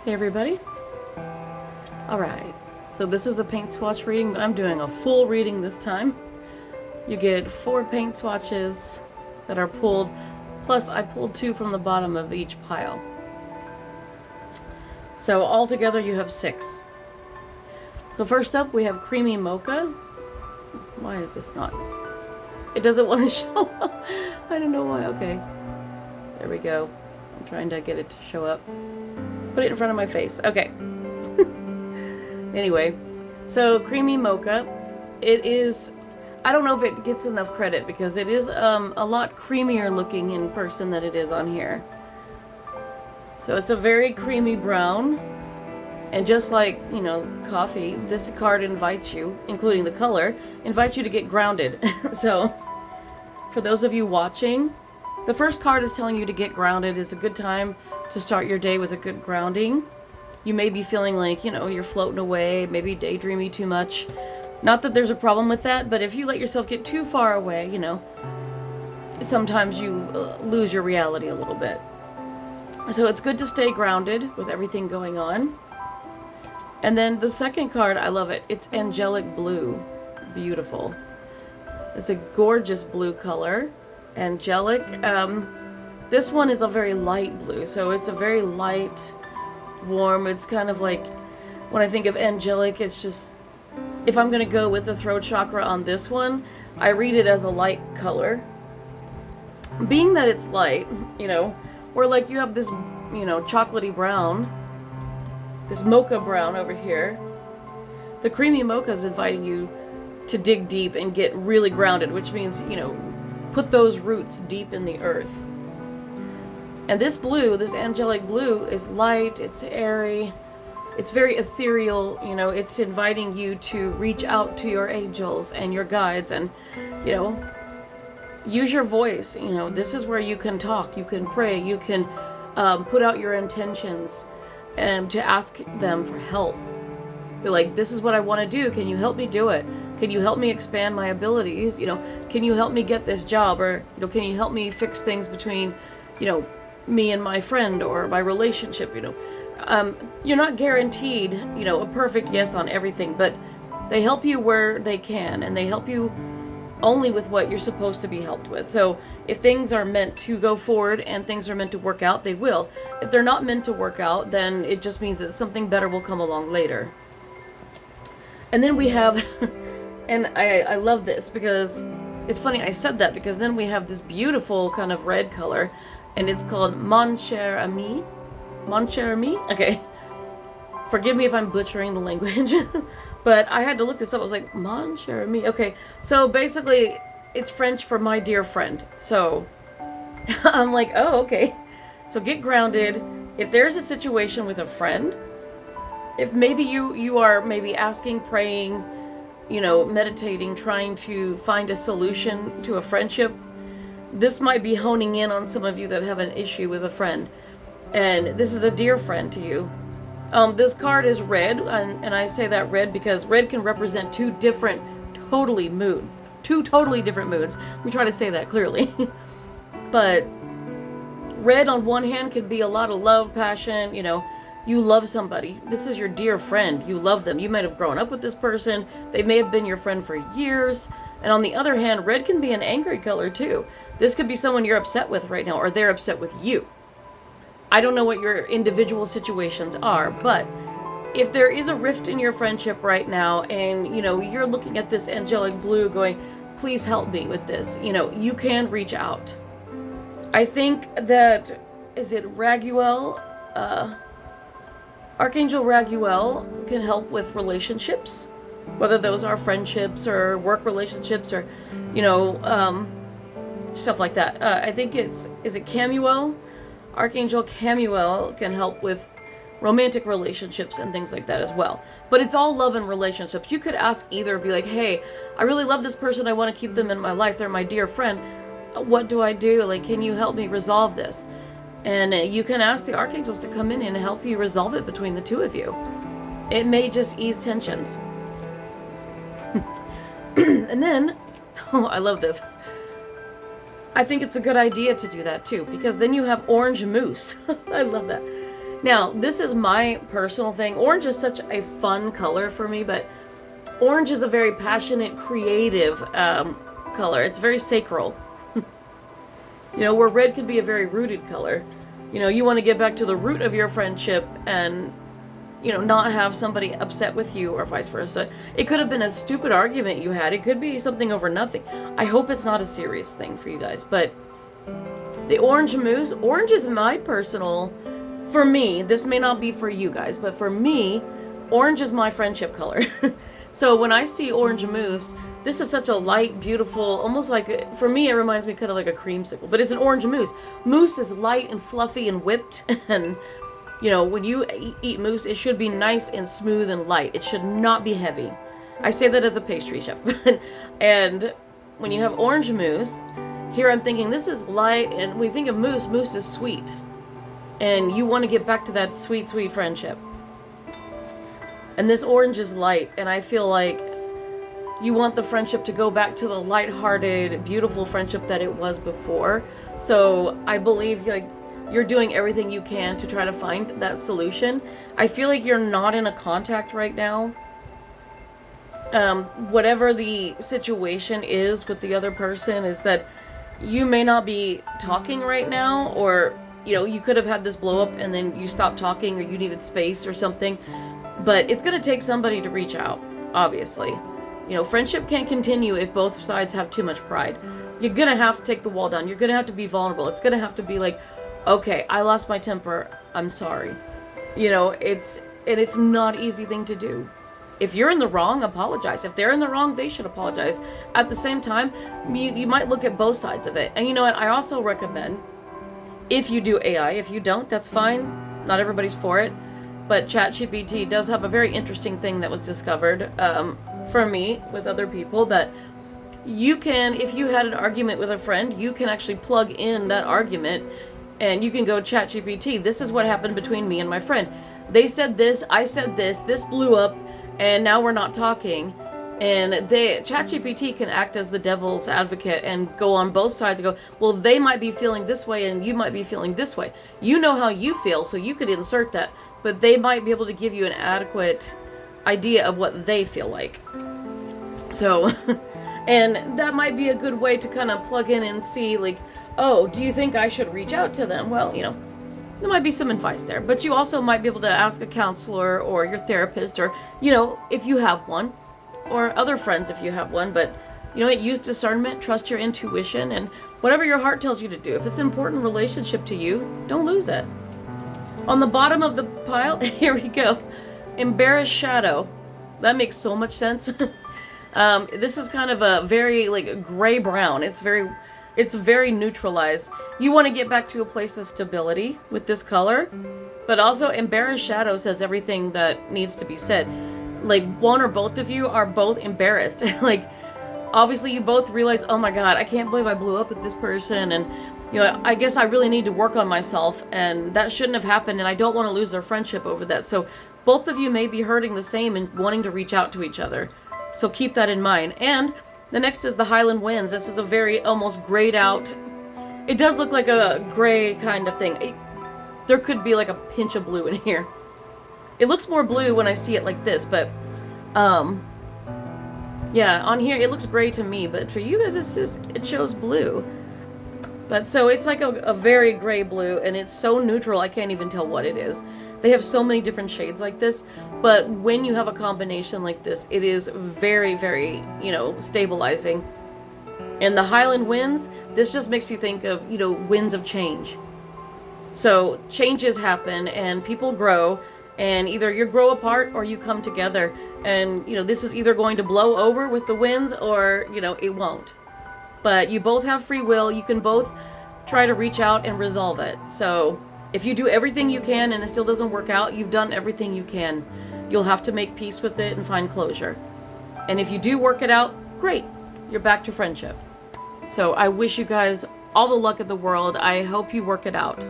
Hey everybody. Alright, so this is a paint swatch reading, but I'm doing a full reading this time. You get 4 paint swatches that are pulled, plus I pulled 2 from the bottom of each pile. So altogether you have 6. So first up we have Creamy Mocha. Why is this not? It doesn't want to show up. I don't know why. Okay. There we go. I'm trying to get it to show up. Put it in front of my face. Okay. Anyway, so Creamy Mocha, it is, I don't know if it gets enough credit because it is a lot creamier looking in person than it is on here. So it's a very creamy brown, and just like, you know, coffee, this card invites you, including the color, invites you to get grounded. So for those of you watching, the first card is telling you to get grounded. Is a good time to start your day with a good grounding. You may be feeling like, you know, you're floating away, maybe daydreamy too much. Not that there's a problem with that, but if you let yourself get too far away, you know, sometimes you lose your reality a little bit. So it's good to stay grounded with everything going on. And then the second card, I love it. It's Angelic Blue. Beautiful. It's a gorgeous blue color. Angelic. This one is a very light blue, so it's a very light, warm. It's kind of like, when I think of angelic, it's just, if I'm going to go with the throat chakra on this one, I read it as a light color. Being that it's light, you know, where like you have this, you know, chocolatey brown, this mocha brown over here, the Creamy Mocha is inviting you to dig deep and get really grounded, which means, you know, put those roots deep in the earth. And this blue, this angelic blue, is light, it's airy, it's very ethereal, you know, it's inviting you to reach out to your angels and your guides and, you know, use your voice. You know, this is where you can talk, you can pray, you can put out your intentions and to ask them for help. Be like, this is what I want to do, can you help me do it? Can you help me expand my abilities? You know, can you help me get this job? Or, you know, can you help me fix things between, you know, me and my friend or my relationship? You know, you're not guaranteed, you know, a perfect yes on everything, but they help you where they can, and they help you only with what you're supposed to be helped with. So if things are meant to go forward and things are meant to work out, they will. If they're not meant to work out, then it just means that something better will come along later. And then we have, and I love this because it's funny I said that, because then we have this beautiful kind of red color, and it's called Mon Cher Ami. Mon Cher Ami? Okay. Forgive me if I'm butchering the language, but I had to look this up. I was like, Mon Cher Ami. Okay, so basically it's French for my dear friend. So I'm like, oh, okay. So get grounded. If there's a situation with a friend, if maybe you are maybe asking, praying, you know, meditating, trying to find a solution to a friendship, this might be honing in on some of you that have an issue with a friend. And this is a dear friend to you. This card is red, and I say that red because red can represent two totally different moods. We try to say that clearly. But red on one hand can be a lot of love, passion, you know, you love somebody. This is your dear friend. You love them. You might have grown up with this person. They may have been your friend for years. And on the other hand, red can be an angry color too. This could be someone you're upset with right now, or they're upset with you. I don't know what your individual situations are, but if there is a rift in your friendship right now, and, you know, you're looking at this angelic blue going, please help me with this, you know, you can reach out. I think that, is it Raguel? Archangel Raguel can help with relationships, whether those are friendships or work relationships or, you know, stuff like that. I think is it Camuel? Archangel Camuel can help with romantic relationships and things like that as well. But it's all love and relationships. You could ask either, be like, hey, I really love this person. I want to keep them in my life. They're my dear friend. What do I do? Like, can you help me resolve this? And you can ask the archangels to come in and help you resolve it between the two of you. It may just ease tensions. And then, oh, I love this. I think it's a good idea to do that too, because then you have orange mousse. I love that. Now, this is my personal thing. Orange is such a fun color for me, but orange is a very passionate, creative color. It's very sacral. You know, where red could be a very rooted color. You know, you want to get back to the root of your friendship and, you know, not have somebody upset with you or vice versa. It could have been a stupid argument you had. It could be something over nothing. I hope it's not a serious thing for you guys. But the orange mousse, orange is my personal, for me, this may not be for you guys, but for me, orange is my friendship color. So when I see orange mousse, this is such a light, beautiful, almost like, for me, it reminds me kind of like a creamsicle, but it's an orange mousse. Mousse is light and fluffy and whipped, and, you know, when you eat mousse, it should be nice and smooth and light. It should not be heavy. I say that as a pastry chef. And when you have orange mousse, here I'm thinking this is light, and when you think of mousse, mousse is sweet. And you want to get back to that sweet, sweet friendship. And this orange is light, and I feel like you want the friendship to go back to the lighthearted, beautiful friendship that it was before. So I believe like you're doing everything you can to try to find that solution. I feel like you're not in a contact right now. Whatever the situation is with the other person is that you may not be talking right now, or, you know, you could have had this blow up and then you stopped talking, or you needed space or something. But it's going to take somebody to reach out, obviously. You know, friendship can't continue if both sides have too much pride. You're going to have to take the wall down. You're going to have to be vulnerable. It's going to have to be like, okay, I lost my temper. I'm sorry. You know, it's not an easy thing to do. If you're in the wrong, apologize. If they're in the wrong, they should apologize. At the same time, you might look at both sides of it. And you know what? I also recommend, if you do AI, if you don't, that's fine. Not everybody's for it. But ChatGPT does have a very interesting thing that was discovered for me with other people, that you can, if you had an argument with a friend, you can actually plug in that argument and you can go, ChatGPT, this is what happened between me and my friend. They said this, I said this blew up, and now we're not talking. And ChatGPT can act as the devil's advocate and go on both sides and go, well, they might be feeling this way and you might be feeling this way. You know how you feel, so you could insert that, but they might be able to give you an adequate idea of what they feel like. So, and that might be a good way to kind of plug in and see, like, oh, do you think I should reach out to them? Well, you know, there might be some advice there, but you also might be able to ask a counselor or your therapist, or, you know, if you have one, or other friends if you have one. But, you know, use discernment, trust your intuition, and whatever your heart tells you to do. If it's an important relationship to you, don't lose it. On the bottom of the pile, here we go. Embarrassed shadow. That makes so much sense. This is kind of a very like gray brown. It's very neutralized. You want to get back to a place of stability with this color, but also embarrassed shadow says everything that needs to be said. Like, one or both of you are both embarrassed. Like, obviously you both realize, oh my God, I can't believe I blew up with this person, and, you know, I guess I really need to work on myself, and that shouldn't have happened, and I don't want to lose their friendship over that. So both of you may be hurting the same and wanting to reach out to each other. So keep that in mind. And the next is the Highland Winds. This is a very almost grayed out, it does look like a gray kind of thing. There could be like a pinch of blue in here. It looks more blue when I see it like this, but yeah, on here it looks gray to me, but for you guys it shows blue. But so it's like a very gray blue, and it's so neutral I can't even tell what it is. They have so many different shades like this, but when you have a combination like this, it is very, very, you know, stabilizing. And the Highland Winds, this just makes me think of, you know, winds of change. So changes happen and people grow, and either you grow apart or you come together. And, you know, this is either going to blow over with the winds or, you know, it won't. But you both have free will. You can both try to reach out and resolve it. So if you do everything you can and it still doesn't work out, you've done everything you can. You'll have to make peace with it and find closure. And if you do work it out, great. You're back to friendship. So I wish you guys all the luck in the world. I hope you work it out.